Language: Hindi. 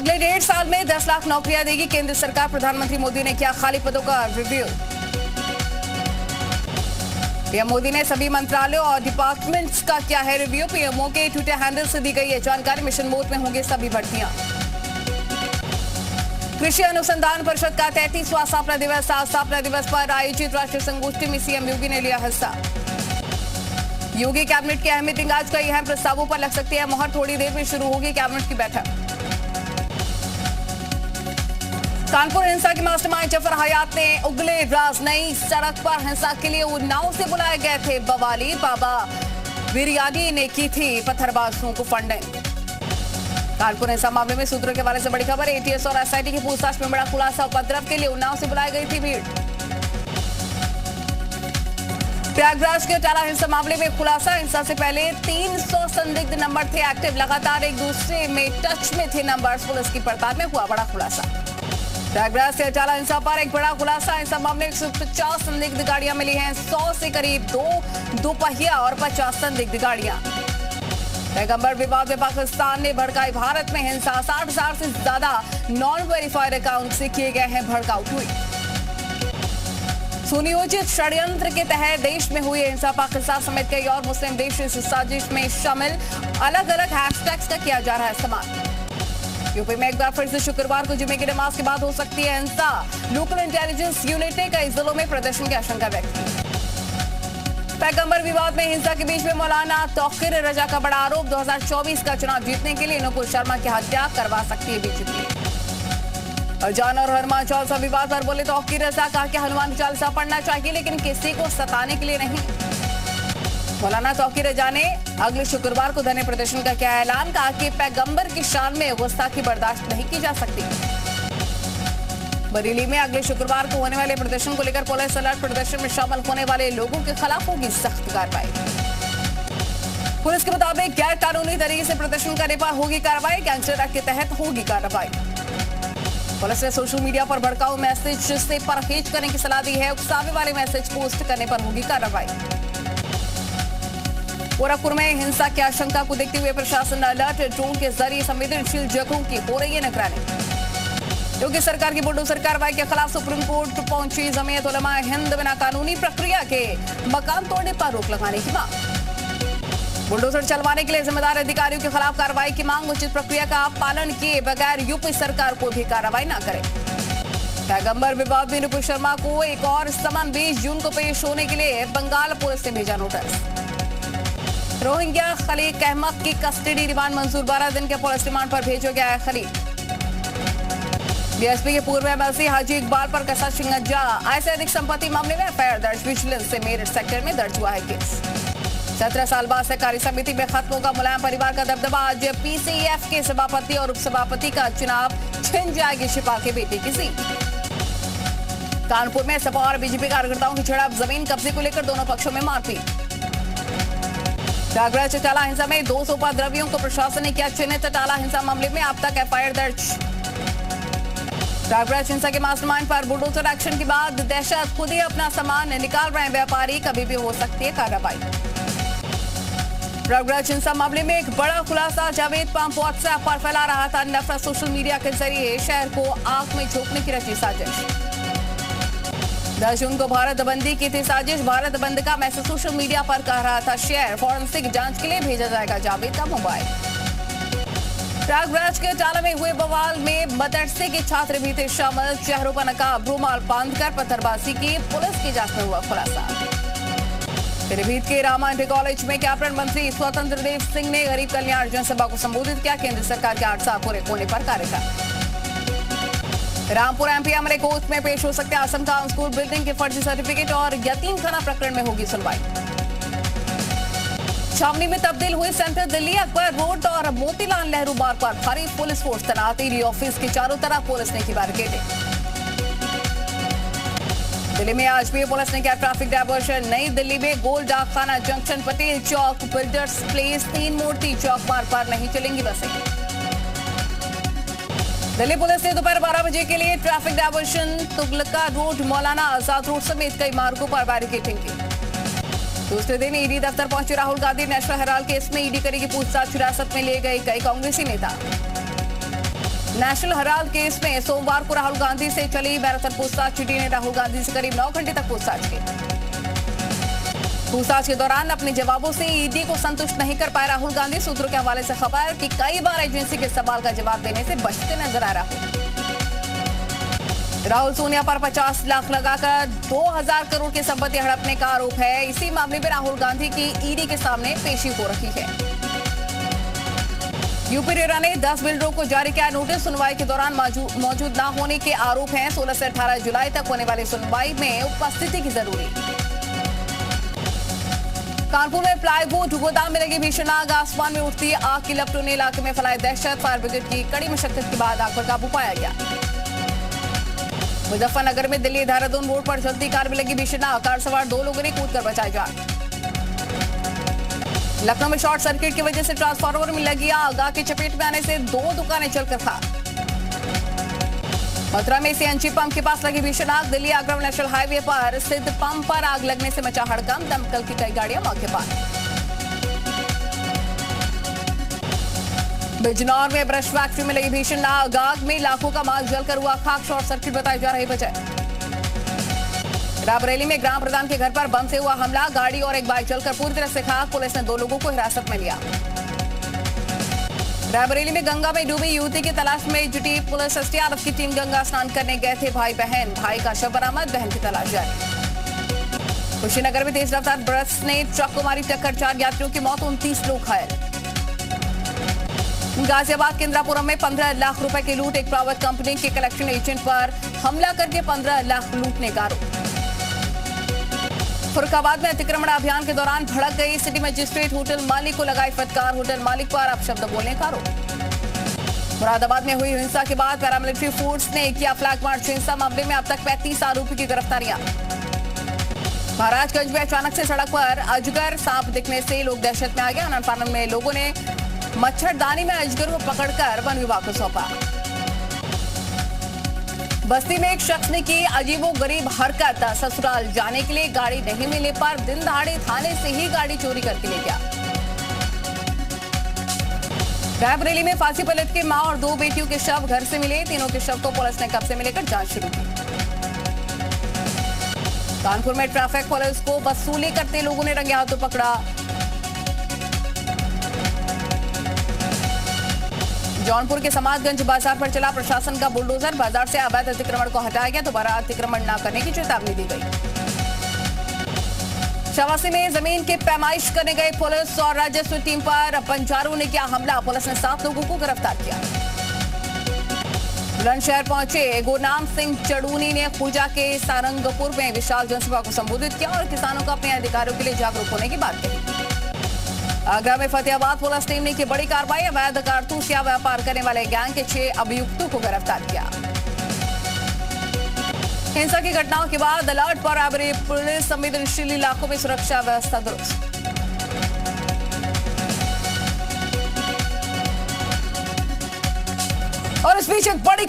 अगले 1.5 साल में 10 लाख नौकरियां देगी केंद्र सरकार। प्रधानमंत्री मोदी ने किया खाली पदों का रिव्यू। पीएम मोदी ने सभी मंत्रालयों और डिपार्टमेंट्स का किया है रिव्यू। पीएमओ के ट्विटर हैंडल से दी गई है जानकारी। मिशन मोड में होंगे सभी भर्तियां। कृषि अनुसंधान परिषद का 33वां स्थापना दिवस। स्थापना दिवस पर आयोजित राष्ट्रीय संगोष्ठी में सीएम योगी ने लिया हिस्सा। योगी कैबिनेट की अहम मीटिंग आज कई अहम प्रस्तावों पर लग सकती है मोहर। थोड़ी देर में शुरू होगी कैबिनेट की बैठक। कानपुर हिंसा की मास्टरमाइंड जफर हयात ने उगले राज। नई सड़क पर हिंसा के लिए उन्नाव से बुलाए गए थे बवाली। बाबा बिरयानी ने की थी पत्थरबाजों को फंडिंग। कानपुर हिंसा मामले में सूत्रों के हवाले से बड़ी खबर। एटीएस और एसआईटी की पूछताछ में बड़ा खुलासा। उपद्रव के लिए उन्नाव से बुलाई गई थी भीड़। प्रयागराज के टाला हिंसा मामले में खुलासा। हिंसा से पहले 300 संदिग्ध नंबर थे एक्टिव। लगातार एक दूसरे में टच में थे नंबर्स। पुलिस की पड़ताल में हुआ बड़ा खुलासा। प्रयागराज से टाला हिंसा पर एक बड़ा खुलासा। हिंसा मामले में 150 संदिग्ध गाड़ियां मिली हैं। 100 से करीब दो पहिया और 50 संदिग्ध गाड़ियां। पैगंबर विवाद में पाकिस्तान ने भड़काई भारत में हिंसा। 60,000 से ज्यादा नॉन वेरीफाइड अकाउंट से किए गए हैं भड़काऊ ट्वीट। सुनियोजित षड्यंत्र के तहत देश में हुई हिंसा। पाकिस्तान समेत कई और मुस्लिम देश इस साजिश में शामिल। अलग अलग हैशटैग्स का किया जा रहा है इस्तेमाल। यूपी में एक बार फिर से शुक्रवार को जुमे की नमाज के बाद हो सकती है हिंसा। लोकल इंटेलिजेंस यूनिट ने कई जिलों में प्रदर्शन की आशंका व्यक्त की। पैगंबर विवाद में हिंसा के बीच में मौलाना तौकीर रजा का बड़ा आरोप। 2024 का चुनाव जीतने के लिए नुपुर शर्मा की हत्या करवा सकती है बीजेपी। अजान और हनुमान चालीसा विवाद पर बोले तौकीर रजा। कहा कि हनुमान चालीसा पढ़ना चाहिए लेकिन किसी को सताने के लिए नहीं। मौलाना तौकीर रजा ने अगले शुक्रवार को धरने प्रदर्शन का किया ऐलान। कहा कि पैगंबर की शान में गुस्ताखी बर्दाश्त नहीं की जा सकती। बरेली में अगले शुक्रवार को होने वाले प्रदर्शन को लेकर पुलिस अलर्ट। प्रदर्शन में शामिल होने वाले लोगों के खिलाफ होगी सख्त कार्रवाई। पुलिस के मुताबिक गैर कानूनी तरीके से प्रदर्शन करने पर होगी कार्रवाई। गैंगस्टर एक्ट के तहत होगी कार्रवाई। पुलिस ने सोशल मीडिया पर भड़काऊ मैसेज से परहेज करने की सलाह दी है। उकसावे वाले मैसेज पोस्ट करने पर होगी कार्रवाई। गोरखपुर में हिंसा की आशंका को देखते हुए प्रशासन अलर्ट। ड्रोन के जरिए संवेदनशील जगहों की हो रही है निगरानी। योगी सरकार की बुलडोजर कार्रवाई के खिलाफ सुप्रीम कोर्ट पहुंची जमीयत उलमा हिंद। बिना कानूनी प्रक्रिया के मकान तोड़ने पर रोक लगाने की मांग। बुलडोजर चलवाने के लिए जिम्मेदार अधिकारियों के खिलाफ कार्रवाई की मांग। उचित प्रक्रिया का पालन किए बगैर यूपी सरकार को भी कार्रवाई न करे। पैगंबर विवाद में नुपुर शर्मा को एक और समन 20 जून को पेश होने के लिए बंगाल पुलिस ने भेजा नोटिस। रोहिंग्या खलीक अहमद की कस्टडी रिमांड मंजूर। 12 दिन के पुलिस रिमांड पर भेजा गया है खलीक। बीएसपी के पूर्व एमएलसी हाजी इकबाल पर कसा शिकंजा। आय से अधिक संपत्ति मामले में एफआईआर दर्ज। विजिलेंस से मेरठ सेक्टर में दर्ज हुआ है केस। 17 साल बाद सहकारी समिति में खत्म होगा मुलायम परिवार का दबदबा। आज पीसीएफ के सभापति और उपसभापति का चुनाव छिन जाएगी शिपा के बेटे की सीट। कानपुर में सपा और बीजेपी कार्यकर्ताओं की झड़प। जमीन कब्जे को लेकर दोनों पक्षों में मारपीट। प्रयागराज टाला हिंसा में 200 उपद्रवियों को प्रशासन ने किया चिन्हित। टाला हिंसा मामले में अब तक एफआईआर दर्ज। प्रयागराज हिंसा के मास्टरमाइंड पर बुलडोजर एक्शन के बाद दहशत। खुद ही अपना सामान निकाल रहे हैं व्यापारी। कभी भी हो सकती है कार्रवाई। प्रयागराज हिंसा मामले में एक बड़ा खुलासा। जावेद पंप व्हाट्सएप पर फैला रहा था नफरत। सोशल मीडिया के जरिए शहर को आग में झोंकने की रची साजिश। 10 जून को भारत बंदी की थी साजिश। भारत बंद का मैसेज सोशल मीडिया पर कर रहा था शेयर। फॉरेंसिक जांच के लिए भेजा जाएगा जावेद का मोबाइल। प्रयागराज के टाला में हुए बवाल में मदरसे के छात्र भी थे शामिल। चेहरों पर नकाब रूमाल बांधकर पत्थरबाजी की पुलिस की जांच में हुआ खुलासा। पीलीभीत के रामा इंटर कॉलेज में कैबिनेट मंत्री स्वतंत्र देव सिंह ने गरीब कल्याण जनसभा को संबोधित किया। केंद्र सरकार के 8 साल पूरे होने पर कार्यक्रम। रामपुर एमपी अमले कोर्ट में पेश हो सकते हैं आसम खान स्कूल बिल्डिंग के फर्जी सर्टिफिकेट और यतीम खाना प्रकरण में होगी सुनवाई। छावनी में तब्दील हुई सेंटर दिल्ली अकबर रोड और मोतीलाल नेहरू मार्ग पर भारी पुलिस फोर्स तैनात। ईडी ऑफिस के चारों तरफ पुलिस ने की बैरिकेडिंग। दिल्ली में आज भी पुलिस ने किया ट्रैफिक डायवर्जन। नई दिल्ली में गोल डाकखाना जंक्शन, पटेल चौक, बिल्डर्स प्लेस, 3 मूर्ति चौक मार्ग पर नहीं चलेंगी बसें। दिल्ली पुलिस ने दोपहर 12 बजे के लिए traffic diversion तुगलका road, Maulana Azad road समेत कई मार्गों पर बैरिकेडिंग की। दूसरे दिन ईडी दफ्तर पहुंचे Rahul Gandhi. National Herald case में ईडी करेगी पूछताछ। हिरासत में लिए गए कई कांग्रेसी नेता। नेशनल हेराल्ड केस में सोमवार को राहुल गांधी से चली मैराथन पूछताछ। ईडी ने राहुल गांधी से करीब 9 घंटे तक पूछताछ की। पूछताछ के दौरान अपने जवाबों से ईडी को संतुष्ट नहीं कर पाए राहुल गांधी। सूत्रों के हवाले से खबर कि कई बार एजेंसी के सवाल का जवाब देने से बचते नजर आ राहुल सोनिया पर 50 लाख लगाकर 2000 करोड़ की संपत्ति हड़पने का आरोप है। इसी मामले में राहुल गांधी की ईडी के सामने पेशी हो रही है। यूपी रेरा ने 10 बिल्डरों को जारी किया नोटिस। सुनवाई के दौरान मौजूद न होने के आरोप हैं। 16 से 18 जुलाई तक होने वाली सुनवाई में उपस्थिति की जरूरी। कानपुर में प्लाईवुड गोदाम में लगी भीषण आग। आसमान में उठती आग की लपटों ने इलाके में फैलाई दहशत। फायर ब्रिगेड की कड़ी मशक्कत के बाद आग पर काबू पाया गया। मुजफ्फरनगर में दिल्ली देहरादून रोड पर चलती कार में लगी भीषण आग। कार सवार 2 लोगों ने कूदकर बचाई जान। लखनऊ में शॉर्ट सर्किट की वजह से ट्रांसफार्मर में लगी आग। आग की चपेट में आने से 2 दुकानें जलकर खाक। मथुरा में सीएनजी पंप के पास लगी भीषण आग। दिल्ली आगरा नेशनल हाईवे पर स्थित पंप पर आग लगने से मचा हड़कंप। दमकल की कई गाड़ियां मौके पर। बिजनौर में ब्रश फैक्ट्री में लगी भीषण आग। आग में लाखों का माल जलकर हुआ खाक। शॉर्ट सर्किट बताई जा रही वजह। रायबरेली में ग्राम प्रधान के घर पर बम से हुआ हमला। गाड़ी और एक बाइक जलकर पूरी तरह से खाक। पुलिस ने 2 लोगों को हिरासत में लिया। रायबरेली में गंगा में डूबी युवती की तलाश में जुटी पुलिस। एसडीआरएफ की टीम गंगा स्नान करने गए थे भाई बहन। भाई का शव बरामद, बहन की तलाश जारी। कुशीनगर में तेज रफ्तार बस ने ट्रक को मारी टक्कर। 4 यात्रियों की मौत, 29 लोग घायल। गाजियाबाद के इंदिरापुरम में 15 लाख रुपए की लूट। एक प्राइवेट कंपनी के कलेक्शन एजेंट पर हमला करके 15 लाख लूटने का आरोप। फरुखाबाद में अतिक्रमण अभियान के दौरान भड़क गई सिटी मजिस्ट्रेट। होटल मालिक को लगाई फटकार। होटल मालिक पर अपशब्द बोलने का आरोप। मुरादाबाद में हुई हिंसा के बाद पैरामिलिट्री फोर्स ने किया फ्लैग मार्च। हिंसा मामले में अब तक 35 आरोपी की गिरफ्तारियां। महाराजगंज में अचानक से सड़क पर अजगर सांप दिखने से लोग दहशत में आ गए। आनंद में लोगों ने मच्छरदानी में अजगर को पकड़कर वन विभाग को सौंपा। बस्ती में एक शख्स ने की अजीबोगरीब हरकत। ससुराल जाने के लिए गाड़ी नहीं मिलने पर दिन दहाड़े थाने से ही गाड़ी चोरी करके ले गया। रायबरेली में फांसी पर लटके मां और 2 बेटियों के शव घर से मिले। तीनों के शव को पुलिस ने कब्जे में लेकर जांच शुरू की। कानपुर में ट्रैफिक पुलिस को वसूली करते लोगों ने रंगे हाथों पकड़ा। जौनपुर के समाजगंज बाजार पर चला प्रशासन का बुलडोजर। बाजार से अवैध अतिक्रमण को हटाया गया। दोबारा अतिक्रमण न करने की चेतावनी दी गई। शावासी में जमीन की पैमाइश करने गए पुलिस और राजस्व टीम पर बंजारों ने किया हमला। पुलिस ने 7 लोगों को गिरफ्तार किया। बुलंदशहर पहुंचे गुरनाम सिंह चड़ूनी ने पूजा के सारंगपुर में विशाल जनसभा को संबोधित किया और किसानों को अपने अधिकारों के लिए जागरूक होने की बात कही। आगरा में फतेहाबाद पुलिस टीम ने की बड़ी कार्रवाई। अवैध कारतूस का व्यापार करने वाले गैंग के 6 अभियुक्तों को गिरफ्तार किया। हिंसा की घटनाओं के बाद अलर्ट पर रायबरेली पुलिस। संवेदनशील इलाकों में सुरक्षा व्यवस्था दुरुस्त। और इस बीच एक बड़ी